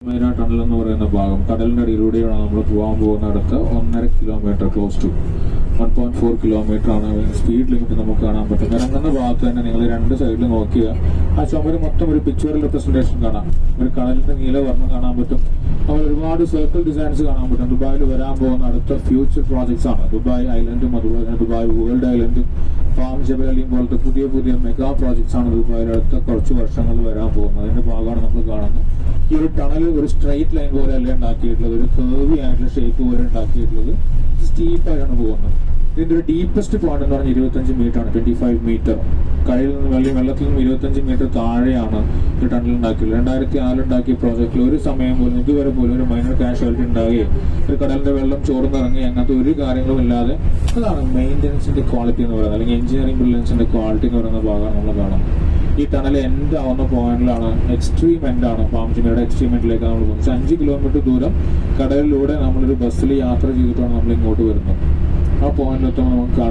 മെയിന tunnel എന്ന് പറയുന്ന ഭാഗം കടലിൻ്റെ അടിയിലൂടെയാണ് നമ്മൾ പോകാൻ പോകുന്നിടത്ത് 1.5 കിലോമീറ്റർ ക്ലോസ് ടു 1.4 കിലോമീറ്റർ ആണ് സ്പീഡ് ലിമിറ്റ് നമുക്ക് കാണാൻ പറ്റും. ഇറങ്ങുന്ന ഭാഗത്ത് തന്നെ നിങ്ങൾ രണ്ട് സൈഡിൽ നോക്കിയാൽ ആ ചുമര് മൊത്തം ഒരു പിക്ചറൽ റെപ്രസെന്റേഷൻ കാണാം. ഒരു കടലിന്റെ നീലവർണ്ണം കാണാൻ പറ്റും. നമ്മൾ ഒരുപാട് സർക്കിൾ ഡിസൈൻസ് കാണാൻ പറ്റും. ദുബായിൽ വരാൻ പോകുന്ന അടുത്ത ഫ്യൂച്ചർ പ്രോജക്ട്സ് ആണ്. ദുബായ് ഐലൻഡും അതുപോലെ തന്നെ ദുബായ് വേൾഡ് ഐലൻഡും ഫാം ജബലിയും പോലത്തെ പുതിയ പുതിയ മെഗാ പ്രോജക്ട്സ് ആണ് ദുബായിൽ അടുത്ത കുറച്ച് വർഷങ്ങളിൽ വരാൻ പോകുന്നത്. അതിന്റെ ഭാഗമാണ് നമ്മൾ കാണുന്നത്. ഈ ഒരു ടണൽ ഒരു സ്ട്രൈറ്റ് ലൈൻ പോലെ അല്ല ഉണ്ടാക്കിയിട്ടുള്ളത്, ഒരു കേർവി ആയിട്ടുള്ള ഷേപ്പ് പോലെ ഉണ്ടാക്കിയിട്ടുള്ളത്. സ്റ്റീപ്പായിട്ടാണ് പോകുന്നത്. ഇതിന്റെ ഒരു ഡീപ്പസ്റ്റ് പോയിന്റ് എന്ന് പറഞ്ഞാൽ 25 മീറ്റർ ആണ്, 25 മീറ്റർ. കടലിൽ നിന്ന് വെള്ളത്തിൽ നിന്നും 25 മീറ്റർ താഴെയാണ് ഒരു ടണൽ ഉണ്ടാക്കിയത്. 2006 ഉണ്ടാക്കിയ പ്രോജക്റ്റിൽ ഒരു സമയം പോലും ഇതുവരെ പോലും ഒരു മൈനർ കാഷ്വാലിറ്റി ഉണ്ടാകുകയും ഒരു കടലിന്റെ വെള്ളം ചോർന്നിറങ്ങി അങ്ങനത്തെ ഒരു കാര്യങ്ങളും ഇല്ലാതെ. അതാണ് മെയിൻ്റനൻസിന്റെ ക്വാളിറ്റി എന്ന് പറയുന്നത്, അല്ലെങ്കിൽ എഞ്ചിനീയറിംഗ് ബ്രില്യൻസിന്റെ ക്വാളിറ്റി എന്ന് പറയുന്ന ഭാഗമാണ് നമ്മൾ കാണുന്നത്. ഈ ടണൽ എൻഡ് ആവുന്ന പോയിന്റിലാണ്, എക്സ്ട്രീം എൻഡാണ്, പാംജിമയുടെ എക്സ്ട്രീം എൻഡിലേക്ക് നമ്മൾ പോകുന്നത്. 5 കിലോമീറ്റർ ദൂരം കടലിലൂടെ നമ്മളൊരു ബസ്സിൽ യാത്ര ചെയ്തിട്ടാണ് നമ്മൾ ഇങ്ങോട്ട് വരുന്നത്. ആ പോയിന്റിലെത്തുമ്പോൾ നമുക്ക് കാണാം